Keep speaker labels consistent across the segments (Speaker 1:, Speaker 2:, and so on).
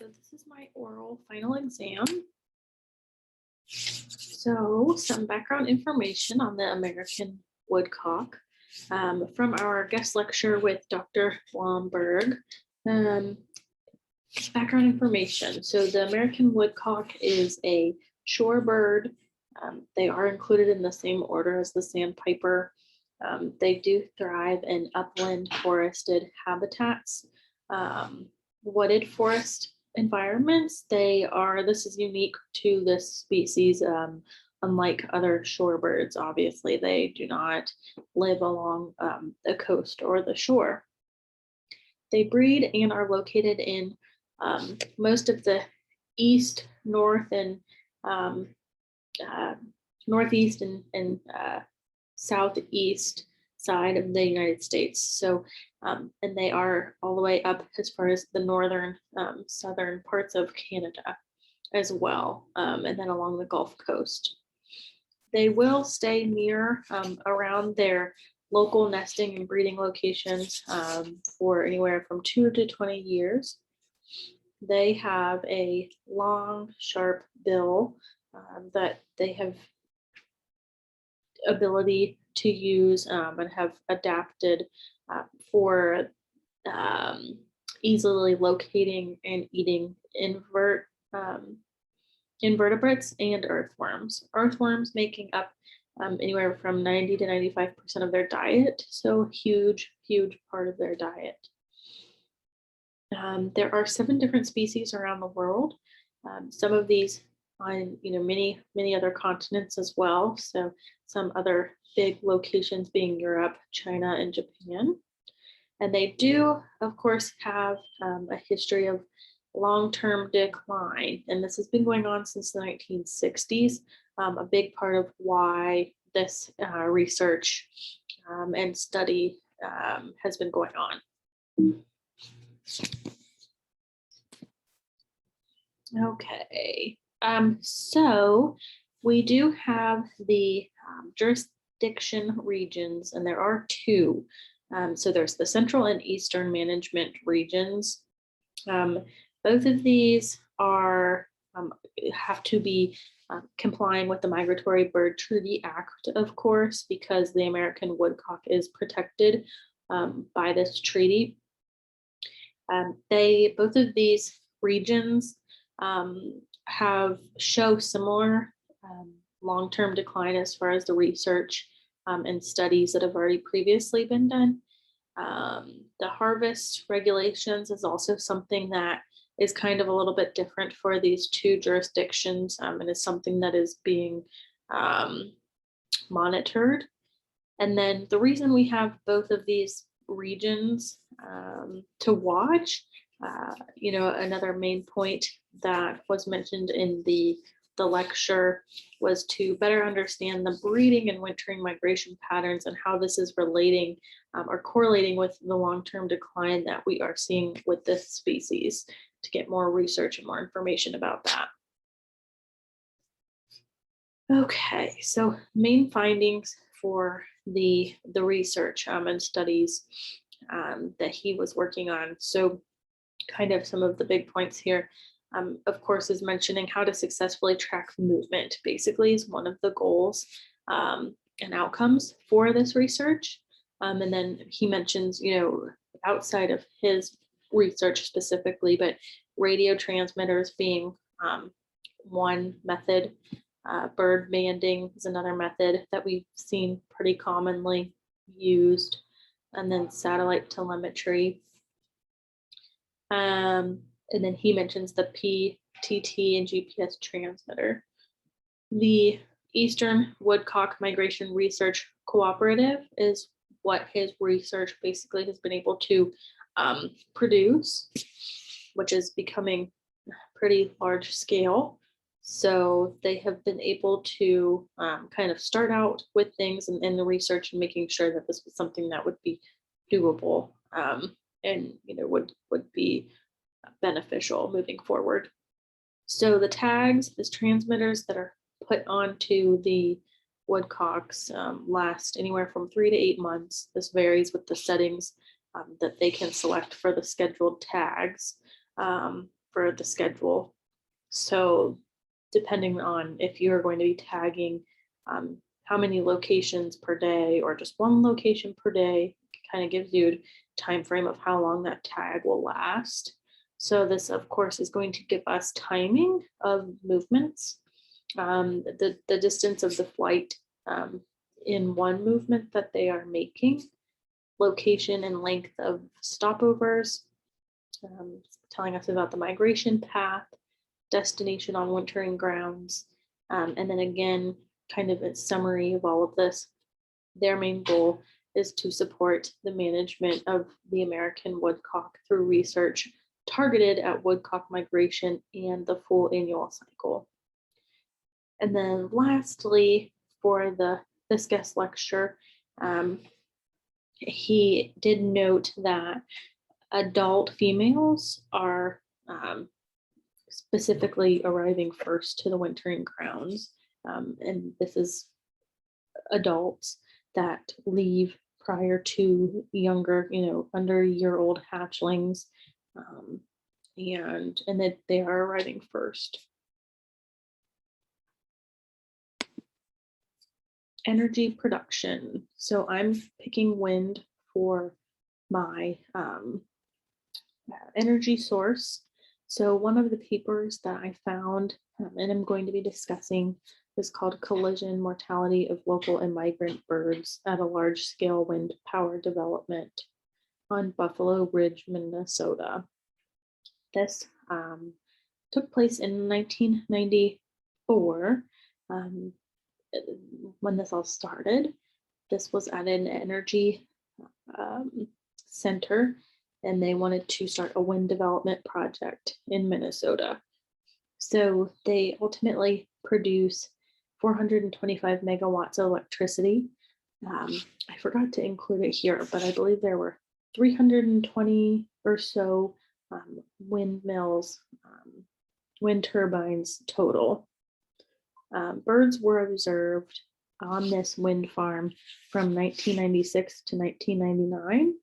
Speaker 1: So this is my oral final exam. So some background information on the American woodcock from our guest lecture with Dr. Blomberg. Background information. So the American woodcock is a shorebird. They are included in the same order as the sandpiper. They do thrive in upland forested habitats. Wooded forest environments, this is unique to this species. Unlike other shorebirds, obviously, they do not live along the coast or the shore. They breed and are located in most of the east, north, and northeast and southeast side of the United States. So, and they are all the way up as far as the northern, southern parts of Canada as well, and then along the Gulf Coast. They will stay near around their local nesting and breeding locations for anywhere from 2 to 20 years. They have a long, sharp bill that they have ability to use and have adapted for easily locating and eating invertebrates and earthworms. Earthworms making up anywhere from 90 to 95% of their diet, so huge part of their diet. There are 7 different species around the world. Some of these on many other continents as well. So some other big locations being Europe, China, and Japan. And they do, of course, have a history of long-term decline. And this has been going on since the 1960s. A big part of why this research and study has been going on. Okay, so we do have the jurisdiction regions, and there are 2. So there's the Central and Eastern Management Regions. Both of these are have to be complying with the Migratory Bird Treaty Act, of course, because the American woodcock is protected by this treaty. Both of these regions show similar long-term decline as far as the research and studies that have already previously been done. The harvest regulations is also something that is kind of a little bit different for these 2 jurisdictions, and is something that is being monitored. And then the reason we have both of these regions to watch, another main point that was mentioned in the lecture was to better understand the breeding and wintering migration patterns and how this is relating or correlating with the long-term decline that we are seeing with this species, to get more research and more information about that. Okay, so main findings for the research and studies that he was working on. So kind of some of the big points here, of course, is mentioning how to successfully track movement, basically, is one of the goals and outcomes for this research. And then he mentions, outside of his research specifically, but radio transmitters being one method. Bird banding is another method that we've seen pretty commonly used, and then satellite telemetry. And then he mentions the PTT and GPS transmitter. The Eastern Woodcock Migration Research Cooperative is what his research basically has been able to produce, which is becoming pretty large scale. So they have been able to kind of start out with things in the research and making sure that this was something that would be doable and would be beneficial moving forward. So the tags, as transmitters that are put onto the woodcocks, last anywhere from 3 to 8 months. This varies with the settings that they can select for the scheduled tags. for the schedule. So depending on if you're going to be tagging how many locations per day or just one location per day, kind of gives you a time frame of how long that tag will last. So this, of course, is going to give us timing of movements, the distance of the flight in one movement that they are making, location and length of stopovers, telling us about the migration path, destination on wintering grounds, and then again, kind of a summary of all of this. Their main goal is to support the management of the American woodcock through research targeted at woodcock migration and the full annual cycle. And then lastly, for this guest lecture, he did note that adult females are specifically arriving first to the wintering grounds. And this is adults that leave prior to younger, under a year-old hatchlings, and that they are arriving first. Energy production. So I'm picking wind for my energy source. So one of the papers that I found and I'm going to be discussing is called Collision Mortality of Local and Migrant Birds at a Large Scale Wind Power Development on Buffalo Ridge, Minnesota. This took place in 1994 when this all started. This was at an energy center, and they wanted to start a wind development project in Minnesota. So they ultimately produce 425 megawatts of electricity. I forgot to include it here, but I believe there were 320 or so windmills, wind turbines total. Birds were observed on this wind farm from 1996 to 1999,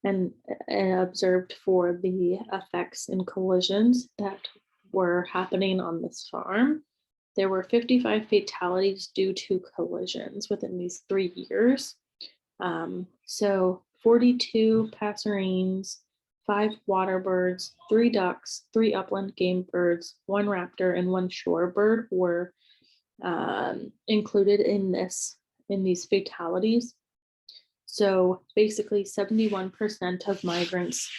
Speaker 1: and observed for the effects and collisions that were happening on this farm. There were 55 fatalities due to collisions within these 3 years. So 42 passerines, 5 water birds, 3 ducks, 3 upland game birds, 1 raptor, and 1 shorebird were included in these fatalities. So basically 71% of migrants,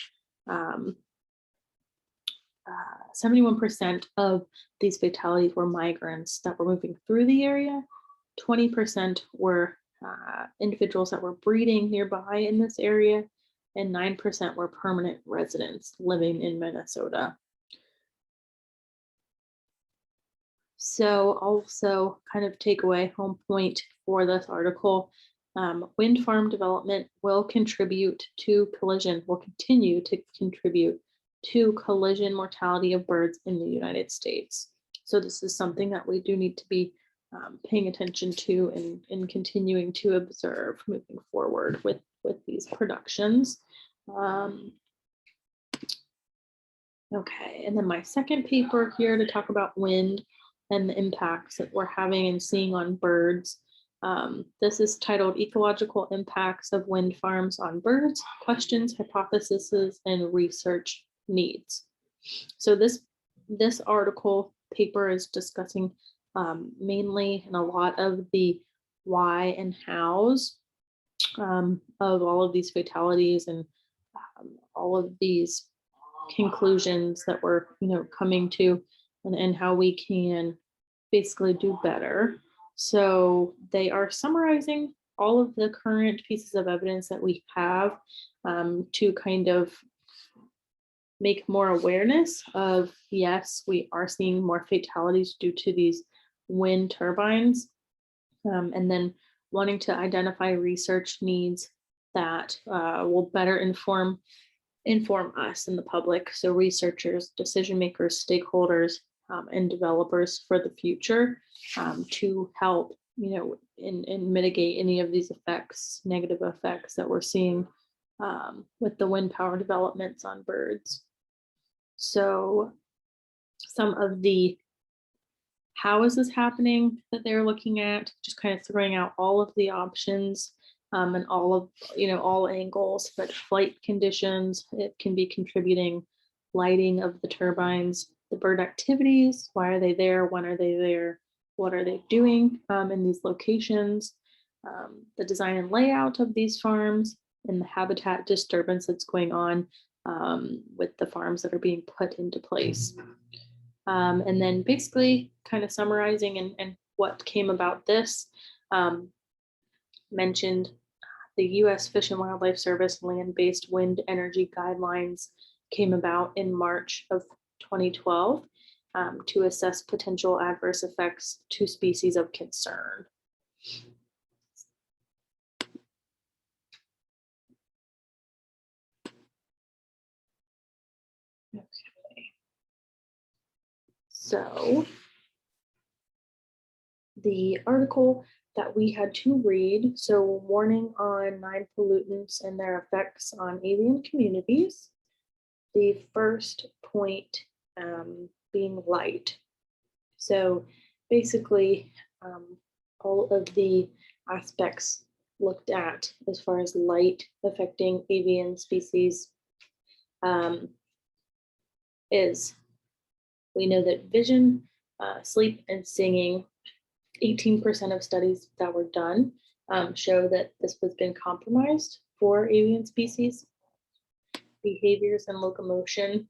Speaker 1: 71% of these fatalities were migrants that were moving through the area. 20% were individuals that were breeding nearby in this area, and 9% were permanent residents living in Minnesota. So also kind of takeaway home point for this article, wind farm development will continue to contribute to collision mortality of birds in the United States. So this is something that we do need to be paying attention to and continuing to observe moving forward with these productions. Okay, and then my second paper here to talk about wind and the impacts that we're having and seeing on birds. This is titled Ecological Impacts of Wind Farms on Birds, Questions, Hypotheses, and Research Needs. So this article paper is discussing mainly and a lot of the why and hows of all of these fatalities and all of these conclusions that we're coming to, and how we can basically do better. So they are summarizing all of the current pieces of evidence that we have to kind of make more awareness of, yes, we are seeing more fatalities due to these wind turbines, and then wanting to identify research needs that will better inform us and the public, so researchers, decision makers, stakeholders, and developers for the future, to help and mitigate any of these negative effects that we're seeing with the wind power developments on birds. So some of the how is this happening that they're looking at, just kind of throwing out all of the options and all of, all angles, but flight conditions, it can be contributing, lighting of the turbines, the bird activities, why are they there, when are they there, what are they doing in these locations, the design and layout of these farms, and the habitat disturbance that's going on with the farms that are being put into place. And then basically kind of summarizing and what came about this, mentioned the U.S. Fish and Wildlife Service land-based wind energy guidelines came about in March of 2012 to assess potential adverse effects to species of concern. Okay. So the article that we had to read, so warning on 9 pollutants and their effects on avian communities. The first point being light. So basically, all of the aspects looked at as far as light affecting avian species is, we know that vision, sleep, and singing, 18% of studies that were done show that this has been compromised for avian species. Behaviors and locomotion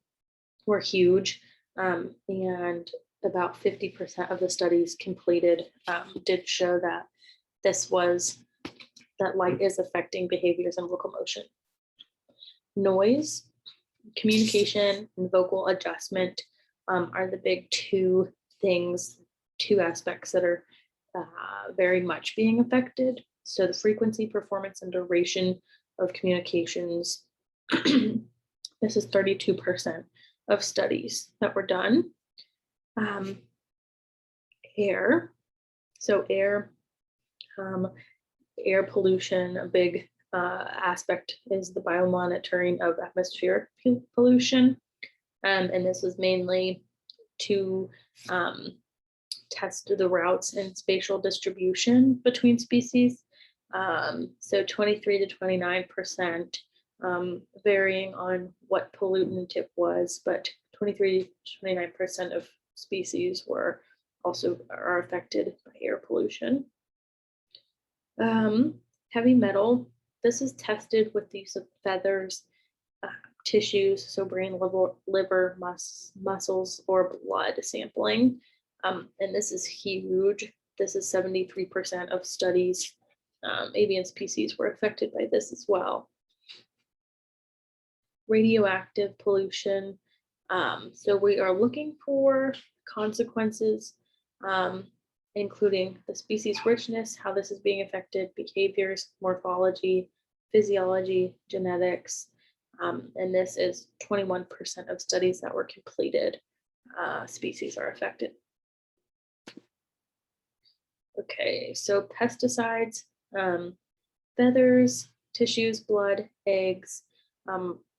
Speaker 1: were huge, and about 50% of the studies completed did show that that light is affecting behaviors and locomotion. Noise, communication, and vocal adjustment are the big two aspects that are very much being affected. So the frequency, performance, and duration of communications, this is 32% of studies that were done. Air, so air pollution, a big aspect is the biomonitoring of atmospheric pollution. And this was mainly to test the routes and spatial distribution between species. So 23 to 29%, varying on what pollutant it was, but 23 to 29% of species are affected by air pollution. Heavy metal, this is tested with the use of feathers, tissues, so brain, liver, muscles, or blood sampling. And this is huge. This is 73% of studies. Avian species were affected by this as well. Radioactive pollution. So we are looking for consequences, including the species richness, how this is being affected, behaviors, morphology, physiology, genetics. And this is 21% of studies that were completed. Species are affected. Okay, so pesticides, feathers, tissues, blood, eggs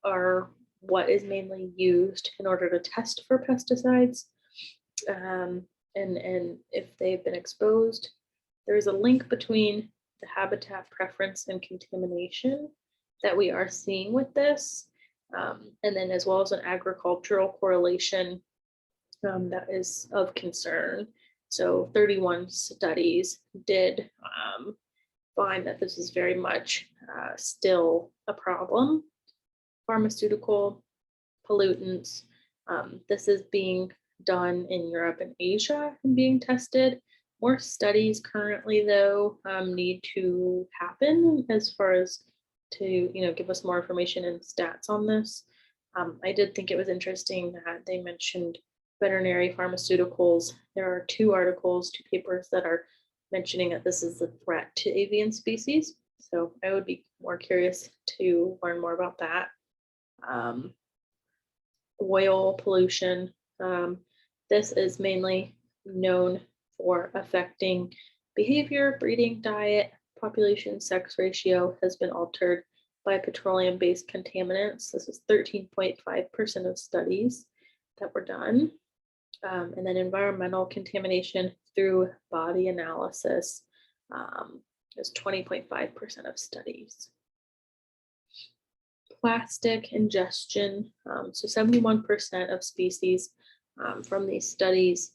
Speaker 1: are what is mainly used in order to test for pesticides. And if they've been exposed, there's a link between the habitat preference and contamination that we are seeing with this, and then as well as an agricultural correlation that is of concern. So 31 studies did find that this is very much still a problem. Pharmaceutical pollutants, this is being done in Europe and Asia and being tested. More studies currently, though, need to happen as far as to give us more information and stats on this. I did think it was interesting that they mentioned veterinary pharmaceuticals. There are 2 articles, 2 papers that are mentioning that this is a threat to avian species. So I would be more curious to learn more about that. Oil pollution. This is mainly known for affecting behavior, breeding, diet, population, sex ratio has been altered by petroleum-based contaminants. This is 13.5% of studies. that were done. And then environmental contamination through body analysis is 20.5% of studies. Plastic ingestion, so 71% of species from these studies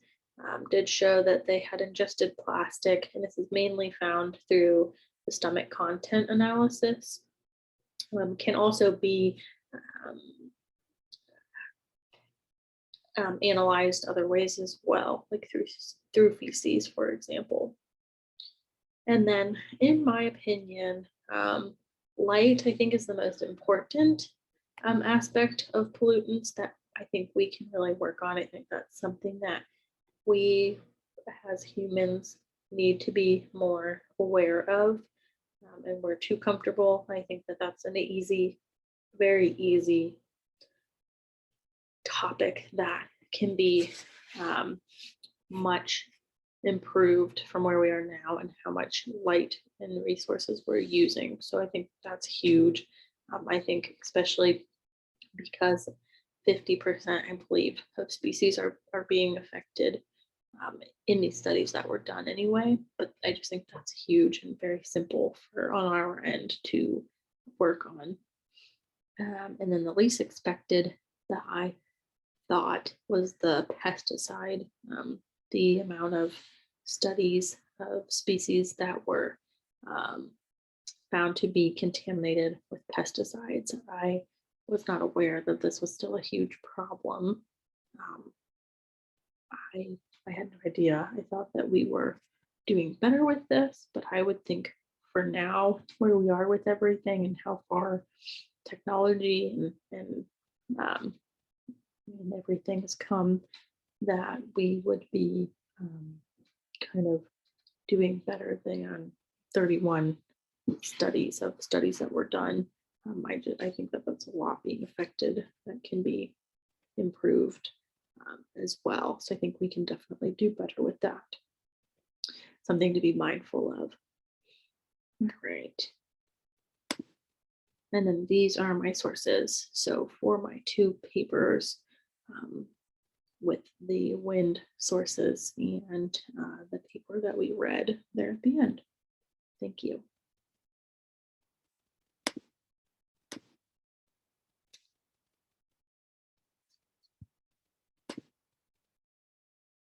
Speaker 1: did show that they had ingested plastic, and this is mainly found through the stomach content analysis. Can also be analyzed other ways as well, like through feces, for example. And then, in my opinion, light, I think, is the most important aspect of pollutants that I think we can really work on. I think that's something that we as humans need to be more aware of, and we're too comfortable. I think that that's an easy, very easy topic that can be much improved from where we are now and how much light and resources we're using. So I think that's huge. I think especially because 50%, I believe, of species are being affected in these studies that were done anyway. But I just think that's huge and very simple for on our end to work on. And then the least expected that I thought was the pesticide. The amount of studies of species that were found to be contaminated with pesticides. I was not aware that this was still a huge problem. I had no idea. I thought that we were doing better with this, but I would think for now, where we are with everything and how far technology and everything has come, that we would be kind of doing better than 31 studies that were done. I think that that's a lot being affected that can be improved as well. So I think we can definitely do better with that. Something to be mindful of. Great. And then these are my sources. So for my 2 papers with the wind sources and the paper that we read there at the end. Thank you.